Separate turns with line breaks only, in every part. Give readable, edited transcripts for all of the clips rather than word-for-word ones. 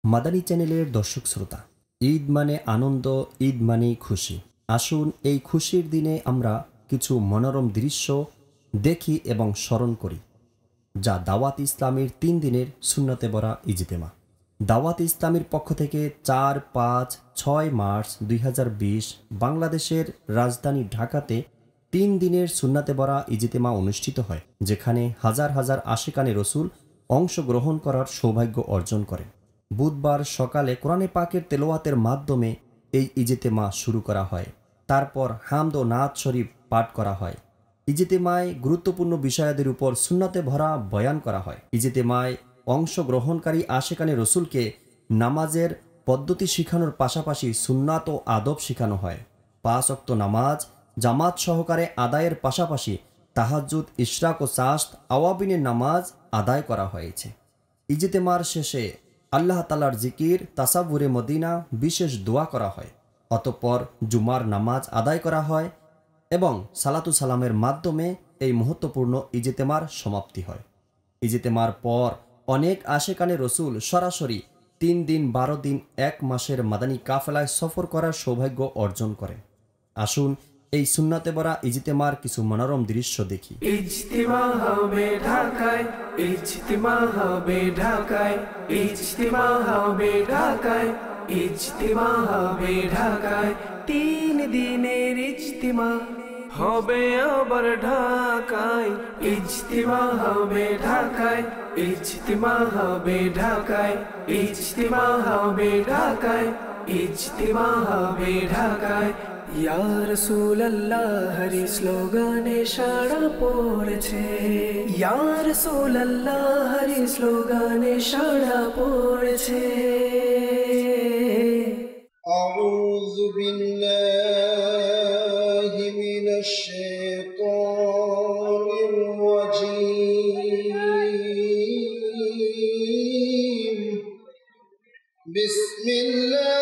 মাদানী চ্যানেলের দর্শক শ্রোতা, ঈদ মানে আনন্দ, ঈদ মানেই খুশি। আসুন এই খুশির দিনে আমরা কিছু মনোরম দৃশ্য দেখি এবং স্মরণ করি, যা দাওয়াত ইসলামের 3 দিনের সুন্নতে ভরা ইজতেমা। দাওয়াত ইসলামের পক্ষ থেকে 4, 5, 6 মার্চ 2020 বাংলাদেশের রাজধানী ঢাকাতে 3 দিনের সুন্নতে ভরা ইজতেমা অনুষ্ঠিত হয়, যেখানে হাজার হাজার আশিকানে রসুল অংশগ্রহণ করার সৌভাগ্য অর্জন করেন। বুধবার সকালে কোরআনে পাকের তেলাওয়াতের মাধ্যমে এই ইজতেমা শুরু করা হয়। তারপর হামদ ও নাত শরীফ পাঠ করা হয়। ইজতেমায় গুরুত্বপূর্ণ বিষয়াদের উপর সুন্নতে ভরা বয়ান করা হয়। ইজতেমায় অংশগ্রহণকারী আশিকানে রসুলকে নামাজের পদ্ধতি শেখানোর পাশাপাশি সুন্নাত ও আদব শেখানো হয়। 5 ওয়াক্ত নামাজ জামাত সহকারে আদায়ের পাশাপাশি তাহাজ্জুদ, ইশরাক ও সাস্ত আওয়াবিনের নামাজ আদায় করা হয়েছে। ইজতেমার শেষে আল্লাহ তাআলার জিকির, তাসাব্বুরে মদিনা, বিশেষ দোয়া করা হয়। অতঃপর জুমার নামাজ আদায় করা হয় এবং সালাতু সালামের মাধ্যমে এই মহত্বপূর্ণ ইজতেমার সমাপ্তি হয়। ইজতেমার পর অনেক আশিকানে রসুল সরাসরি 3 দিন, 12 দিন, 1 মাসের মাদানী কাফেলায় সফর করার সৌভাগ্য অর্জন করেন। আসুন এই সুন্নতে ভরা ইজতেমার কিছু মনোরম দৃশ্য দেখি।
ইজতিমা হবে ঢাকায়, ইজতিমা হবে ঢাকায়, ইজতিমা হবে ঢাকায়, ইজতিমা হবে ঢাকায়। 3 দিনের ইজতিমা হবে আবার ঢাকায়, ইজতিমা হবে ঢাকায়, ইজতিমা হবে ঢাকায়, ইজতিমা হবে ঢাকায়, ইজতিমা হবে ঢাকায়। ইয়া রাসূলুল্লাহর স্লোগানে সাড়া পড়েছে, ইয়া রাসূলুল্লাহর স্লোগানে সাড়া পড়েছে।
আউযু বিল্লাহি মিনাশ শাইতানির রাজীম। বিসমিল্লাহ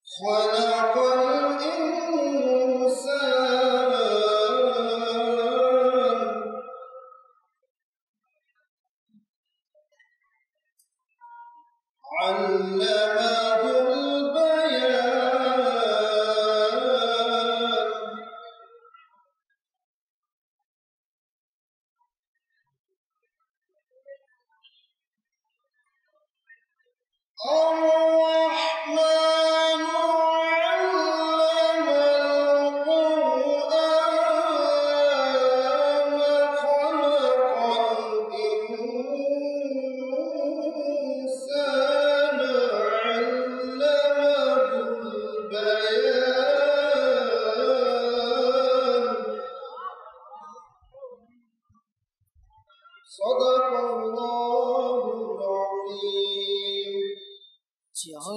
خلق الإنسان علمه البيان الرحمن علم القرآن خلق الإنسان علمه البيان صدق الله العظيم।
যা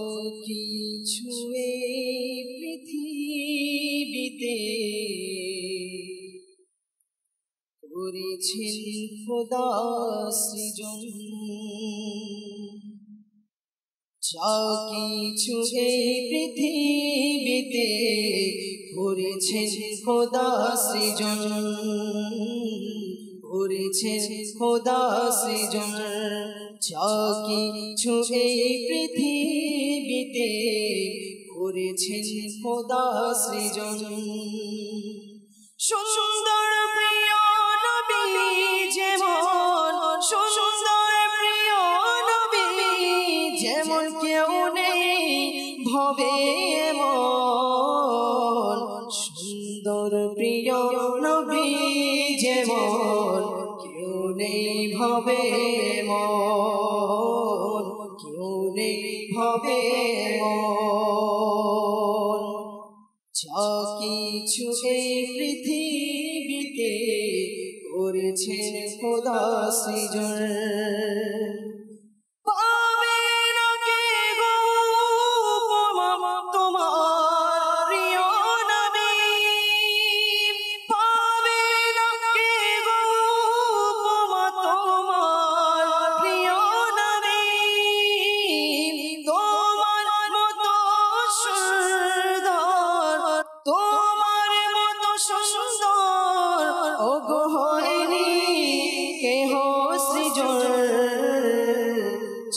কিছু এই পৃথিবীতে করেছেন খোদা সৃজন, যা কিছু এই পৃথিবীতে করেছেন খোদা সৃজন, করেছেন খোদা সৃজন। যা কিছু এই পৃথিবীতে করেছেন খোদা সৃজন। সুন্দর প্রিয় নবী যেমন, সুন্দর প্রিয় নবী যেমন কেউ নেই ভবে এমন। সুন্দর প্রিয় নবী যেমন কেউ নেই ভবে এমন, কেউ নেই ভবে এমন। যা কিছু এই পৃথিবীতে করেছেন খোদা সৃজন পাবে না কে গো তোমার প্রিয় নবী পাবে না কে গো তোমার প্রিয় নবী তোমার মতো সুন্দর তোমার মতো সুন্দর ওগো হয়নি কেহ সৃজন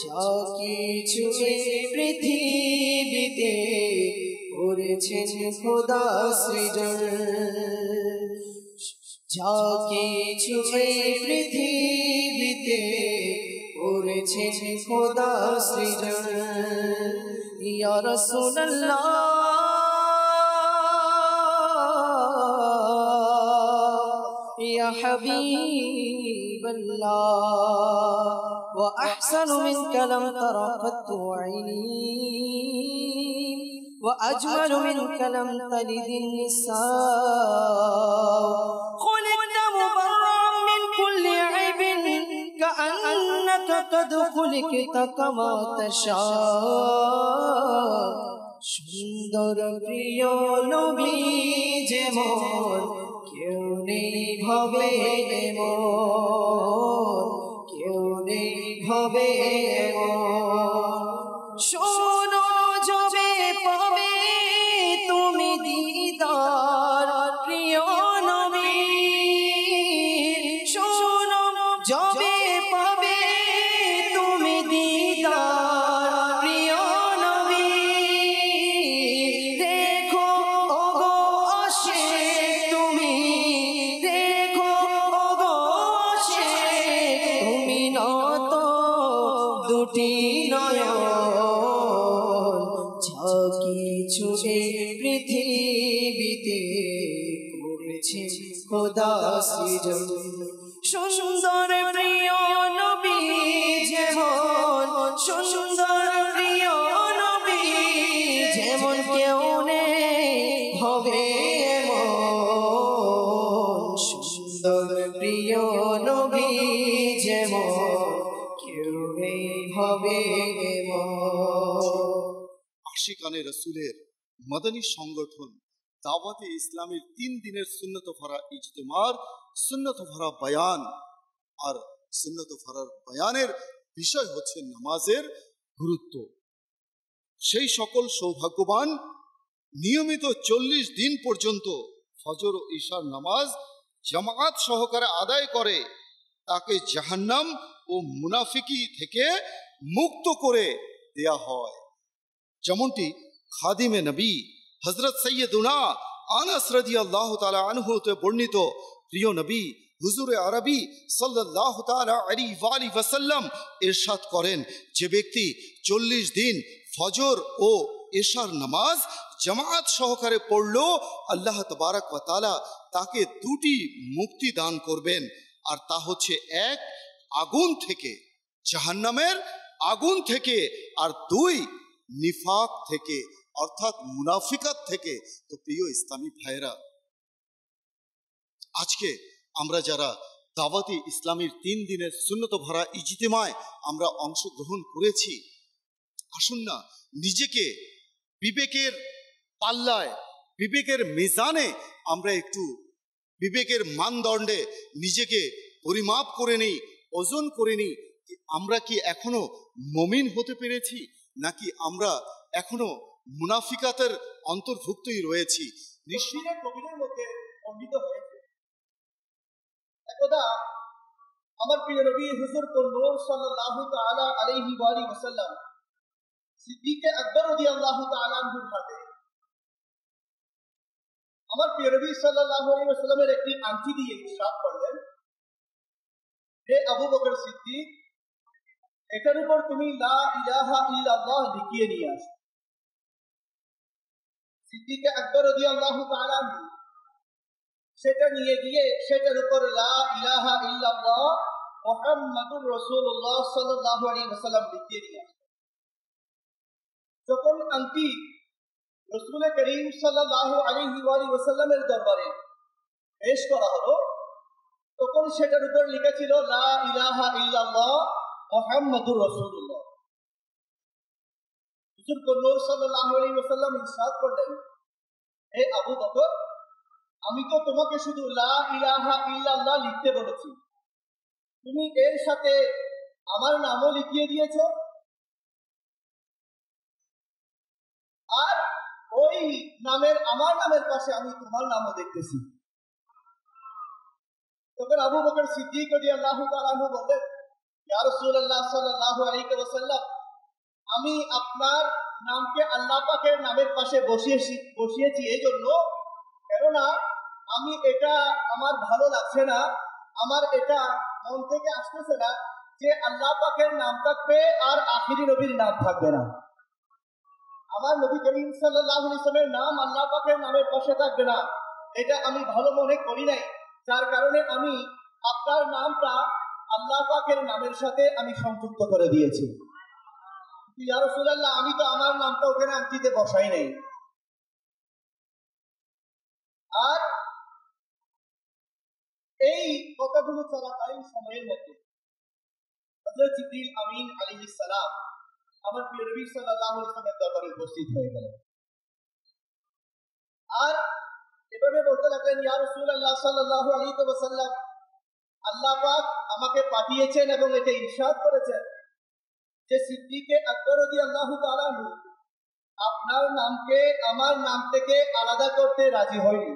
যা কিছু পৃথিবীতে করেছেন খোদা সৃজন যা কিছু পৃথিবীতে করেছেন খোদা সৃজন ইয়া রাসূলুল্লাহ يا حبيب الله وأحسن منك لم تر قط عيني وأجمل منك لم تلد النساء خلقت مبرأ من كل عيب كأنك قد خلقت كما تشاء সুন্দর প্রিয় নবী যেমন কেউ নেই ভবে এমন কেউ নেই ভবে এমন শোনো যবে পাবে তুমি দিদার প্রিয় নবী শোনো যবে পাবে তুমি দিদার প্রিয় নবী দেখো ওগো আশিক তুমি দেখো ওগো আশিক তুমি নত দুটি নয়ন যা কিছু পৃথিবীতে করেছে খোদা সৃজন সুন্দর প্রিয় নবী যেমন সুন্দর প্রিয় নবী যেমন কেউ নেই হবে এমন সুন্দর প্রিয় নবী যেমন কেউ নেই হবে এমন
আশিকানে রসুলের মদনী সংগঠন দাওয়াতে ইসলামের 3 দিনের সুন্নত ভরা ইজতেমার সুন্নত ভরা বয়ান আর সুন্নত ভরা বয়ানের বিষয় হচ্ছে নামাজের গুরুত্ব সেই সকল সৌভাগ্যবান নিয়মিত 40 দিন পর্যন্ত ফজর ও ঈশার নামাজ জামাত সহকারে আদায় করে তাকে জাহান্নাম ও মুনাফিকি থেকে মুক্ত করে দেয়া হয় যেমনটি খাদিমে নবী হযরত সৈয়দুনা আনাস রাদিয়াল্লাহু তাআলা আনহু তে বর্ণিত প্রিয় নবী হুজুরে আরবি সাল্লাল্লাহু তাআলা আলাইহি ওয়াসাল্লাম ইরশাদ করেন যে ব্যক্তি 40 দিন ফজর ও ঈশার নামাজ জামাত সহকারে পড়লো আল্লাহ তাবারক ওয়া তাআলা তাকে দুটি মুক্তি দান করবেন আর তা হচ্ছে এক আগুন থেকে জাহান্নামের আগুন থেকে আর দুই নিফাক থেকে অর্থাৎ মুনাফিকাত থেকে তো প্রিয় ইসলামী ভাইরা আজকে আমরা যারা দাওয়াতি ইসলামের 3 দিনের সুন্নত ভরা ইজতিমায় আমরা অংশগ্রহণ করেছি আসুন না নিজেকে বিবেকের পাল্লায় বিবেকের মিজানে আমরা একটু বিবেকের মানদণ্ডে নিজেকে পরিমাপ করে নেই ওজন করে নেই আমরা কি এখনো মুমিন হতে পেরেছি নাকি আমরা এখনো মুনাফিকাতের অন্তর্ভুক্তই রয়েছি নিশ্চিত কবিরের মধ্যে খণ্ডিত হয়েছে একদা আমার প্রিয় নবী হুজুর নূর সাল্লাল্লাহু তাআলা আলাইহি ওয়াসাল্লাম সিদ্দিক আকবর রাদিয়াল্লাহু তাআলা আনহুর হাতে আমার প্রিয় নবী সাল্লাল্লাহু আলাইহি ওয়াসাল্লামের একটি আংটি দিয়ে ইরশাদ করলেন হে আবু বকর সিদ্দিক এটার উপর তুমি লা ইলাহা ইল্লাল্লাহ লিখিয়ে নিয়ে আসো সিদ্দিক আকবর রাদিয়াল্লাহু তাআলা আনহু সেটা নিয়ে গিয়ে সেটার উপর লা ইলাহা ইল্লাল্লাহ মুহাম্মাদুর রাসূলুল্লাহ সাল্লাল্লাহু আলাইহি ওয়াসাল্লাম লিখিয়ে নিয়ে আসো যখন আংটি রাসূল করিম সাল্লাল্লাহু আলাইহি ওয়াসাল্লামের দরবারে পেশ করা হলো
তখন সেটার উপর লিখেছিল লা ইলাহা ইল্লাল্লাহ মুহাম্মাদুর রাসূলুল্লাহ। হুজুর নূর সাল্লাল্লাহু আলাইহি ওয়াসাল্লাম ইরশাদ করলেন, হে আবু বকর, আমি তো তোমাকে শুধু লা ইলাহা ইল্লাল্লাহ লিখতে বলেছি, তুমি এর সাথে আমার নামও লিখিয়ে দিয়েছো, আর ওই আমার নামের পাশে আমি তোমার নামও দেখতেছি। তখন আবু বকর সিদ্দিক রাদিয়াল্লাহু তাআলা আনহু বললেন, ইয়া রাসূলুল্লাহ সাল্লাল্লাহু আলাইহি ওয়াসাল্লাম, আমি আপনার নামকে আল্লাহ পাকের নামের পাশে বসিয়েছি এই জন্য, কেননা আমি এটা আমার ভালো লাগছে না, আমার এটা মন থেকে আসতেছে না যে আল্লাহ পাকের নাম থাকবে আর আখিরি নবীর নাম থাকবে না। আমার নবী করিম সাল্লাল্লাহু আলাইহি ওয়াসাল্লামের নাম আল্লাহ পাকের নামের পাশে থাকবে না, এটা আমি ভালো মনে করি নাই, যার কারণে আমি আপনার নামটা আল্লাহ পাকের নামের সাথে আমি সংযুক্ত করে দিয়েছি। ইয়া রাসূলুল্লাহ, আমি তো আমার নামটা ওখানে আংটিতে বসাই নাই। আর এই কথাগুলো চলাকালীন সময়ের মধ্যে হযরত জিবরিল আমিন আলাইহিস সালাম আমার প্রিয় নবী সাল্লাল্লাহু আলাইহি ওয়াসাল্লামের দরবারে উপস্থিত হয়ে গেলেন, আর এভাবে বলতে লাগলেন, ইয়া রাসূলুল্লাহ সাল্লাল্লাহু আলাইহি ওয়াসাল্লাম, আল্লাহ পাক আমাকে পাঠিয়েছেন এবং এটা ইরশাদ করেছেন যে সিদ্দিকে আকবর রাদিয়াল্লাহু তাআলা আনহু আপনার নামকে আমার নাম থেকে আলাদা করতে রাজি হয়নি,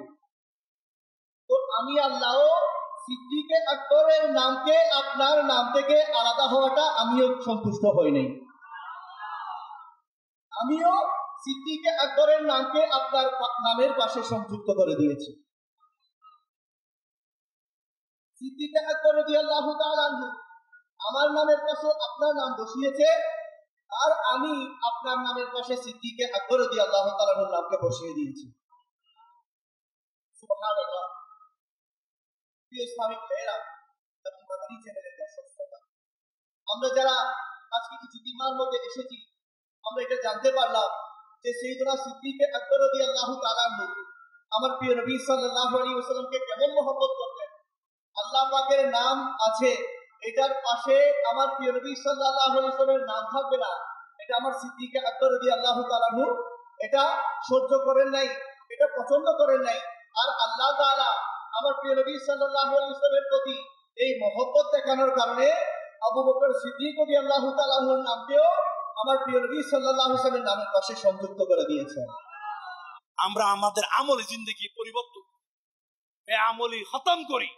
তো আমি আল্লাহ সিদ্দিকে আকবরের নামকে আপনার নাম থেকে আলাদা হওয়াটা আমিও সন্তুষ্ট হই নাই, আমিও সিদ্দিকে আকবরের নামকে আপনার নামের পাশে সংযুক্ত করে দিয়েছি। সিদ্দিকে আকবর রাদিয়াল্লাহু তাআলা আনহু আমার নামের পাশে আপনার নাম বসিয়েছে, আর আমি আপনার নামের পাশে সিদ্দিকে আকবর রাদিয়াল্লাহু তাআলা আনহুর নামকে বসিয়ে দিয়েছি। সুবহানাল্লাহ। প্রিয় ইসলামিক ভাইয়েরা এবং মাদানী চ্যানেলের দর্শক শ্রোতা, আমরা যারা আজকে ইজতিমার মধ্যে এসেছি, আমরা এটা জানতে পারলাম যে সাইয়েদনা সিদ্দিকে আকবর রাদিয়াল্লাহু তাআলা আনহু আমার প্রিয় নবী সাল্লাল্লাহু আলাইহি ওয়াসাল্লামকে কেমন মহব্বত করতেন। আল্লাহ পাকের নাম আছে, এটার পাশে আমার প্রিয় নবী সাল্লাল্লাহু আলাইহি ওয়াসাল্লামের নাম থাকবে না, এটা আমার সিদ্দিকে আকবর রাদিয়াল্লাহু তাআলা আনহু এটা সহ্য করেন নাই, এটা পছন্দ করেন নাই। আর আল্লাহ তাআলা আমার প্রিয় নবী সাল্লাল্লাহু আলাইহি ওয়াসাল্লামের প্রতি এই মহব্বত দেখানোর কারণে আবু বকর সিদ্দিক রাদিয়াল্লাহু তাআলা আনহুর নামকেও আমার প্রিয় নবী সাল্লাল্লাহু আলাইহি ওয়াসাল্লামের নামের পাশে সংযুক্ত করে দিয়েছেন।
আমরা আমাদের আমলি জিন্দেগি পরিবর্তন, এই আমলি খতম করি।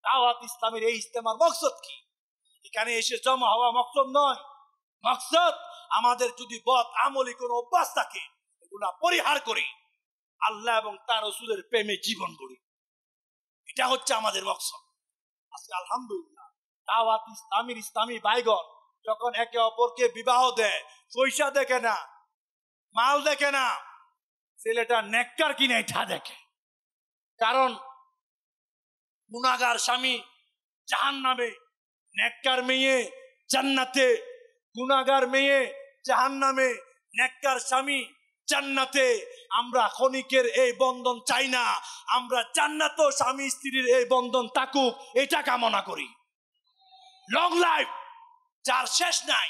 দাওয়াত ইসলামের এই ইজতেমার মকসদ কি? এখানে এসে জমা হওয়া মকসদ নয়, মকসদ আমাদের যদি বদ আমলি কোনো অভ্যাস থাকে এগুলা পরিহার করি, আল্লাহ এবং তার রাসূলের প্রেমে জীবন গড়ি, এটা হচ্ছে আমাদের মকসদ। আজকে আলহামদুলিল্লাহ দাওয়াত ইসলামী ভাইগণ যখন একে অপরকে বিবাহ দেয়, পয়সা দেখে না, মাল দেখে না, ছেলেটা নেককার কিনা এটা দেখে। কারণ গুনাহগার স্বামী জাহান্নামে, নেককার মেয়ে জান্নাতে। গুনাহগার মেয়ে জাহান্নামে, নেককার স্বামী জান্নাতে। আমরা ক্ষণিকের এই বন্ধন চাই না, আমরা জান্নাত ও স্বামী স্ত্রীর এই বন্ধন থাকুক এটা কামনা করি। লং লাইফ, যার শেষ নাই,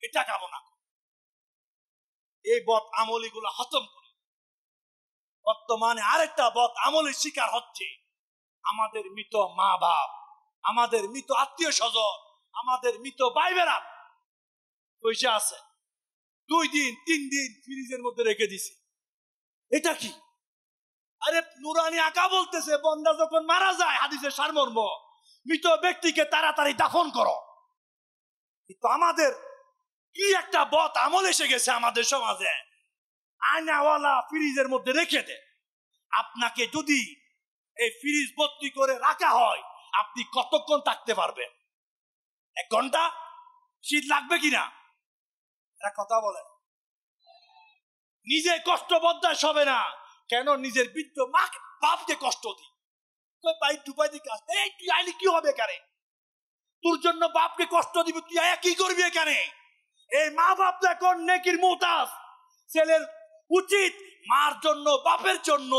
এটা কামনা করি। এই বদ আমলি গুলো খতম করি। বর্তমানে আরেকটা বদ আমলির শিকার হচ্ছে আমাদের মৃত মা বাপ, আমাদের মৃত আত্মীয় স্বজন, আমাদের মৃত ভাই বেড়া। পয়সা আছে 2 দিন 3 দিন ফ্রিজের মধ্যে রেখে দিছে, এটা কি? আরে নুরানি আকা বলতেছে বন্দা যখন মারা যায়, হাদিসের সারমর্ম, মৃত ব্যক্তিকে তাড়াতাড়ি দাফন করো। কিন্তু আমাদের কি একটা বদ আমল এসে গেছে আমাদের সমাজে, আয়নাওয়ালা ফ্রিজের মধ্যে রেখে দেয়। আপনাকে যদি এই ফ্রিজ ভর্তি করে রাখা হয়, আপনি কতক্ষণ থাকতে পারবেন? 1 ঘন্টা? শীত লাগবে কিনা? কথা বলে। নিজে কষ্ট বরদাস্ত হবে না, কেন নিজের বৃদ্ধ মাকে বাপকে কষ্ট দিই। দুবাই দিকে আসতে, এই তুই আইলি কি হবে এখানে? তোর জন্য বাপকে কষ্ট দিবি, তুই আয়া কি করবি এখানে? এই মা বাপ তো এখন নেকির মুহতাজ। ছেলের উচিত মার জন্য, বাপের জন্য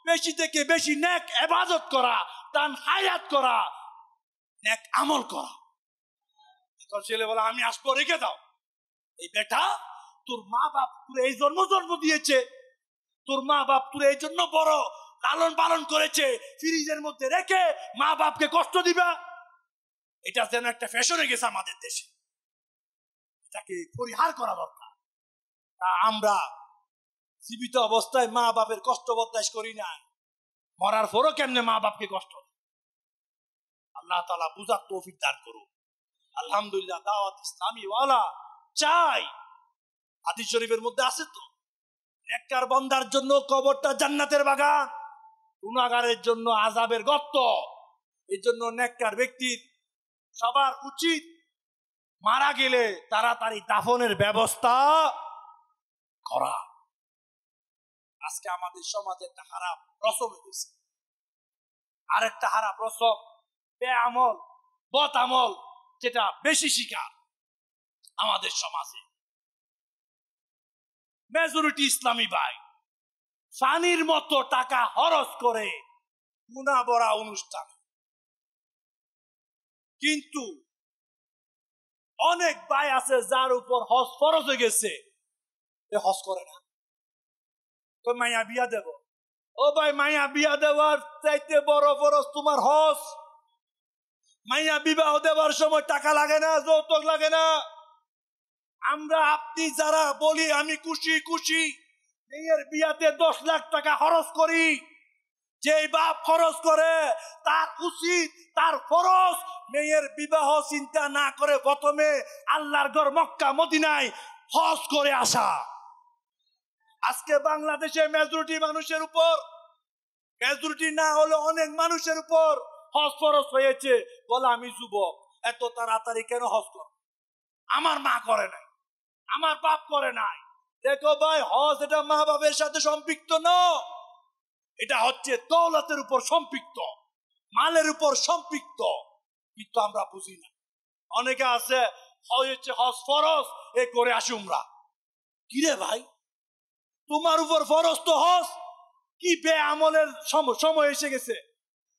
বেশি থেকে বেশি নেক ইবাদত করা, দান হায়াত করা, নেক আমল করা। এখন ছেলে বলে আমি আসবো, রেখে দাও। এই বেটা, তোর মা বাপ তোর এই জন্ম দিয়েছে, তোর মা বাপ তোর এই জন্য বড় লালন পালন করেছে, ফ্রিজের মধ্যে রেখে মা বাপকে কষ্ট দিবা? এটা যেন একটা ফ্যাশনে গেছে আমাদের দেশে, এটাকে পরিহার করা দরকার। তা আমরা জীবিত অবস্থায় মা বাপের কষ্ট বরদাস্ত করি না, মরার পরও কেমনে মা বাপকে কষ্ট দেয়? আল্লাহ তাআলা বুঝার তৌফিক দান করুন। আলহামদুলিল্লাহ, দাওয়াত ইসলামী ওয়ালা চাই। হাদিস শরীফের মধ্যে আছে তো, নেককার বান্দার জন্য কবরটা জান্নাতের বাগান, গুনাহগারের জন্য আযাবের গর্ত। এই জন্য নেককার ব্যক্তির সবার উচিত মারা গেলে তাড়াতাড়ি দাফনের ব্যবস্থা করা। আজকে আমাদের সমাজে একটা খারাপ রসম হয়েছে, আরেকটা খারাপ রসম বেআমল, বদ আমল, যেটা বেশি শিকার আমাদের সমাজে। মেজরিটি ইসলামী ভাই ফানির মতো টাকা খরচ করে গুনাহ ভরা অনুষ্ঠান, কিন্তু অনেক ভাই আছে যার উপর হজ ফরজ হয়ে গেছে, হজ করে না। তো মাইয়া বিয়া দেব, ও ভাই মাইয়া বিয়া দেওয়ার চাইতে বড় ফরজ তোমার হজ। মাইয়া বিবাহ দেওয়ার সময় টাকা লাগে না, যৌতুক লাগে না। আমরা আপনি যারা বলি আমি খুশি খুশি, মেয়ের বিয়াতে 10 লাখ টাকা খরচ করি, যে বাপ খরচ করে তার উচিত, তার ফরজ মেয়ের বিবাহ চিন্তা না করে প্রথমে আল্লাহর ঘর মক্কা মদিনায় হজ করে আসা। আজকে বাংলাদেশে মেজরিটি মানুষের উপর, মেজরিটি না হলে অনেক মানুষের উপর হজ ফরজ হয়েছে। বলে আমি যুবক, এত তাড়াতাড়ি কেন হজ কর? আমার মা করে নাই, আমার বাপ করে নাই। দেখো ভাই, হজ এটা মা বাপের সাথে সম্পৃক্ত না, এটা হচ্ছে দৌলতের উপর সম্পৃক্ত, মালের উপর সম্পৃক্ত। কিন্তু আমরা বুঝি না। অনেকে আছে হচ্ছে হজ ফরজ, এ করে আসি উমরা। কিরে ভাই, তোমার উপর ফরজ তো হজ, কি বেআমলের সময় এসে গেছে,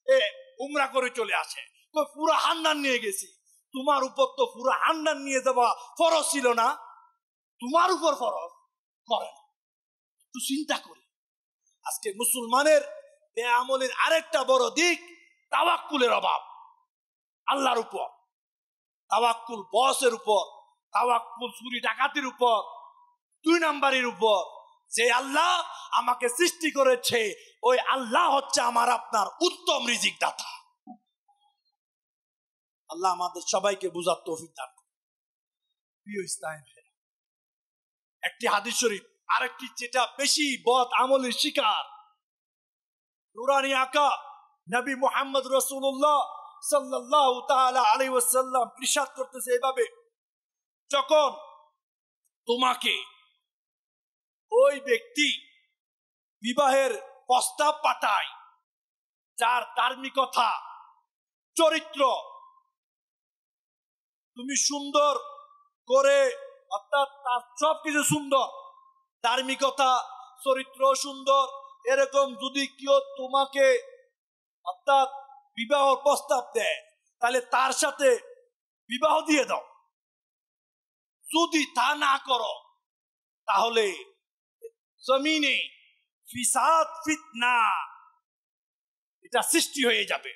এ উমরা করে চলে আসে। তো পুরো হান্নান নিয়ে গেছি, তোমার উপর তো পুরো হান্নান নিয়ে যাওয়া ফরজ ছিল না, তোমার উপর ফরজ করে না। একটু চিন্তা করি, আজকে মুসলমানের বেআমলের আরেকটা বড় দিক তাওয়াক্কুলের অভাব। আল্লাহর উপর তাওয়াক্কুল, বসের উপর তাওয়াক্কুল, চুরি ডাকাতির উপর, 2 নাম্বারের উপর। যে আল্লাহ আমাকে সৃষ্টি করেছে, ওই আল্লাহ হচ্ছে আমার আপনার উত্তম রিজিক দাতা। আল্লাহ আমাদের সবাইকে বুঝার তৌফিক দান করুন। প্রিয় ইসলাম, একটি হাদিস শরীফ, আরেকটি যেটা বেশি বদ আমলের শিকার, নুরানি আকা নবী মুহাম্মদ রাসূলুল্লাহ সাল্লাল্লাহু তাআলা আলাইহি ওয়াসাল্লাম ইরশাদ করতেছে এভাবে, যখন তোমাকে ওই ব্যক্তি বিবাহের প্রস্তাব পাঠায় যার ধার্মিকতা, চরিত্র তুমি সুন্দর করে, অর্থাৎ তার সবকিছু সুন্দর, ধার্মিকতা, চরিত্র সুন্দর, এরকম যদি কেউ তোমাকে অর্থাৎ বিবাহ প্রস্তাব দেয়, তাহলে তার সাথে বিবাহ দিয়ে দাও। যদি তা না করো, তাহলে জমিনে ফিসাদ, ফিতনা এটা সৃষ্টি হয়ে যাবে।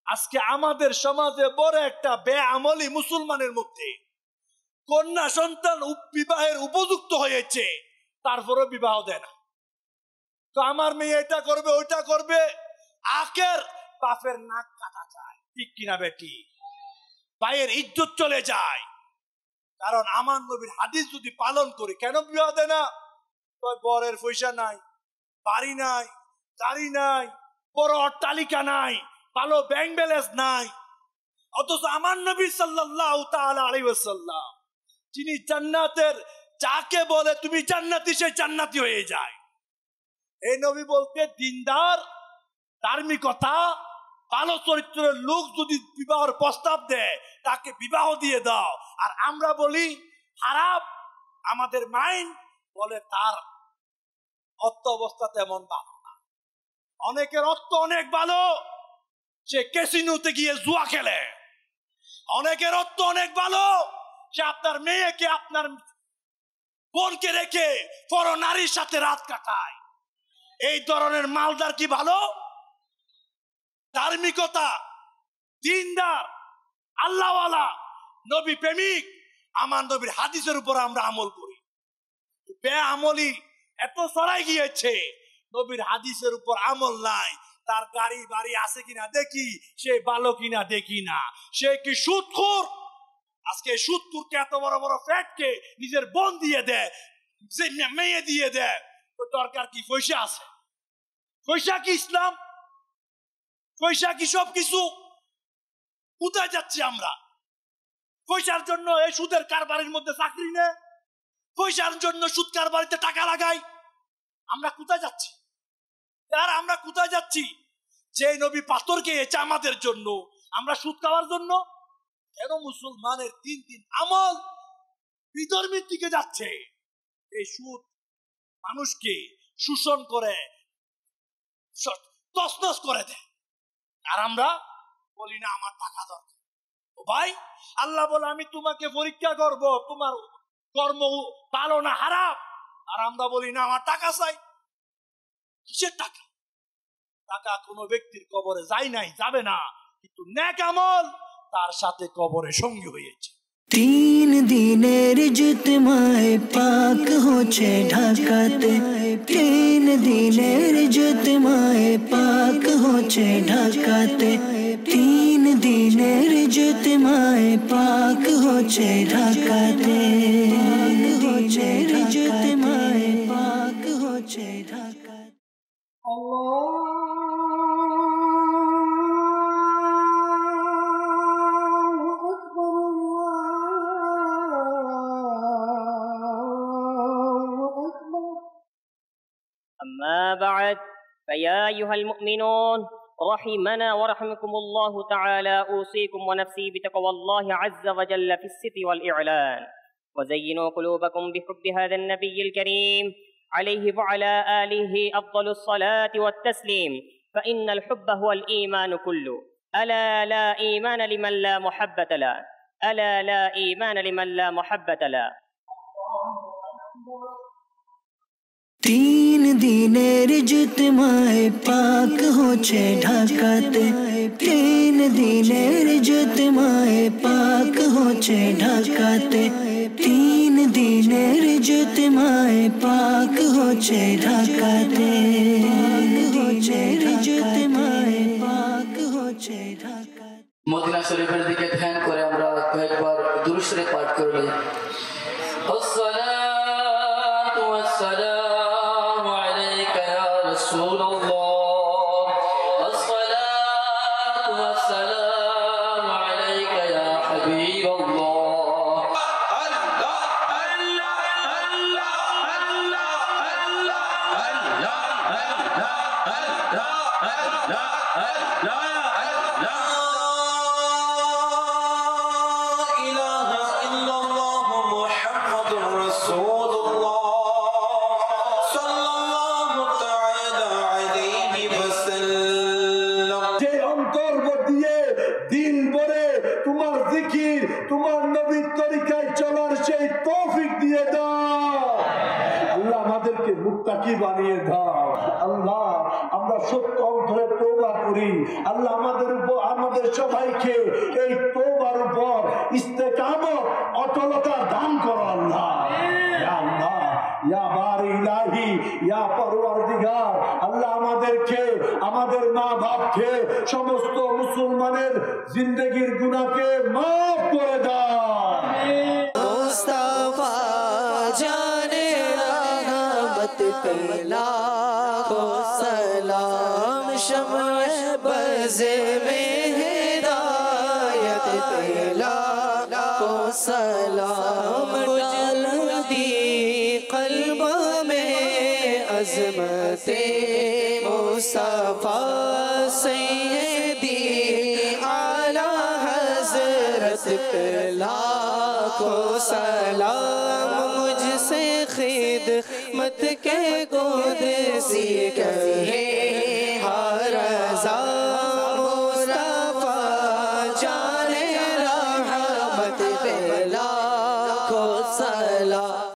আজকে আমাদের সমাজে বড় একটা বেআমলি মুসলমানের মধ্যে, কন্যা সন্তান বিবাহের উপযুক্ত হয়েছে, তারপরে বিবাহ দেয় না। তো আমার মেয়ে এটা করবে, ওইটা করবে, আখের বাপের নাক কাটা যায়, ঠিক কিনা বেটি? ভাইয়ের ইজ্জত চলে যায়। কারণ আমার নবীর হাদিস যদি পালন করি, কেন বিবাহ দেয় না? বরের পয়সা নাই, বাড়ি নাই, গাড়ি নাই, বড় অট্টালিকা নাই, ভালো ব্যাংক ব্যালেন্স নাই, অথচ আমার নবী সাল্লাল্লাহু তাআলা আলাইহি ওয়াসাল্লাম, যিনি জান্নাতের, যাকে বলে তুমি জান্নাতি, সে জান্নাতি হয়ে যায়। এই নবী বলতে দিনদার, ধার্মিকতা, ভালো চরিত্রের লোক যদি বিবাহের প্রস্তাব দেয়, তাকে বিবাহ দিয়ে দাও। আর আমরা বলি খারাপ, আমাদের মাইন্ড বলে তার অর্থ অবস্থা তেমন ভালো না। অনেকের অর্থ অনেক ভালো, সে ক্যাসিনোতে গিয়ে জুয়া খেলে। অনেকের অর্থ অনেক ভালো, সে আপনার মেয়েকে আপনার বোনকে রেখে পর নারীর সাথে রাত কাটায়। এই ধরনের মালদার কি ভালো? ধার্মিকতা, দিনদার, আল্লাহওয়ালা, নবী প্রেমিক, আমার নবীর হাদিসের উপর আমরা আমল করি। বেআমলি এত ছড়াই গিয়েছে, নবীর হাদিসের উপর আমল নাই। তার গাড়ি বাড়ি আছে কিনা দেখি, সে ভালো কিনা দেখি না, সে কি সুদখোর। আজকে সুদখোরকে এত বড় বড় ফ্যাটকে নিজের বোন দিয়ে দেয়, মেয়ে দিয়ে দেয়, তো দরকার কি? পয়সা আছে, পয়সা কি ইসলাম? পয়সা কি সব কিছু? কোথায় যাচ্ছি আমরা? পয়সার জন্য এই সুদের কারবারের মধ্যে চাকরি নে, পয়সার জন্য সুদ কারবারিতে টাকা লাগাই। আমরা কোথায় যাচ্ছি? আর আমরা কোথায় যাচ্ছি? যে নবী পাথর খেয়েছে আমাদের জন্য, আমরা সুদ খাওয়ার জন্য? কেন মুসলমানের তিন আমল বিধর্মীর দিকে যাচ্ছে? এই সুদ মানুষকে শোষণ করে, তছনছ করে দেয়। আর আমরা বলি না আমার টাকা দরকার। ও ভাই, আল্লাহ বলে আমি তোমাকে পরীক্ষা করব, তোমার কর্ম ভালো না খারাপ। আর আমরা বলি না আমার টাকা চাই। কিসের টাকা? টাকা কোনো ব্যক্তির কবরে যায় নাই, যাবে না, কিন্তু নেক আমল তার সাথে কবরে সঙ্গী হয়েছে।
3 দিনের ইজতিমায়ে পাক হচ্ছে ঢাকাতে, 3 দিনের ইজতিমায়ে পাক হচ্ছে ঢাকাতে, 3 দিনের ইজতিমায়ে পাক হচ্ছে ঢাকাতে, হচ্ছে ইজতিমায়ে পাক হচ্ছে ঢাকাতে।
أما بعد فيا أيها المؤمنون رحمنا ورحمكم الله تعالى أوصيكم ونفسي بتقوى الله عز وجل في السر والإعلان وزينوا قلوبكم بحب هذا النبي الكريم عليه وعلى آله أفضل الصلاة والتسليم فإن الحب هو الإيمان كله ألا لا إيمان لمن لا محبة له ألا لا إيمان لمن لا محبة له
3 দিনের ইজতিমায়ে পাক হচ্ছে ঢাকাতে, 3 দিনের ইজতিমায়ে পাক হচ্ছে ঢাকাতে, 3 দিনের ইজতিমায়ে পাক হচ্ছে ঢাকাতে, হচ্ছে ইজতিমায়ে পাক হচ্ছে ঢাকাতে।
মদিনা শরীফের দিকে ধ্যান করে আমরা কয়েকবার দুরূদ শরীফ পাঠ করলে আসসালাতু ওয়াসসালামু আলাইকা ইয়া রাসূলুল্লাহ, আসসালাতু ওয়াসসালামু আলাইকা ইয়া হাবিবাল্লাহ। আল্লাহ আল্লাহ আল্লাহ আল্লাহ আল্লাহ আল্লাহ আল্লাহ আল্লাহ আল্লাহ আল্লাহ
তোমার নবীর তরিকায় চলার সেই তৌফিক দিয়ে দাও আল্লাহ, আমাদেরকে মুত্তাকি বানিয়ে দাও আল্লাহ। আমরা সত্য অন্তরে তওবা করি আল্লাহ, আমাদের সবাইকে এই তওবার উপর ইস্তেকামত অটলতা দান করো আল্লাহ। ইয়া আল্লাহ, ইয়া বারি ইলাহি, ইয়া পরওয়ারদিগার আল্লাহ, আমাদেরকে, আমাদের মা বাপকে, সমস্ত মুসলমানের জিন্দেগির গুনাহকে মাফ করে দাও।
मुस्तफा जाने रहमत पे लाखों सलाम, शम्अ बज़ में हिदायत पे लाखों सलाम, बुलंदी क़ल्ब में अज़मते मुस्तफा सैयदी आला हज़रत पे लाखों सलाम, मुझसे खिदमत के कुदसी कहे हर रज़ा लाखों सलाम।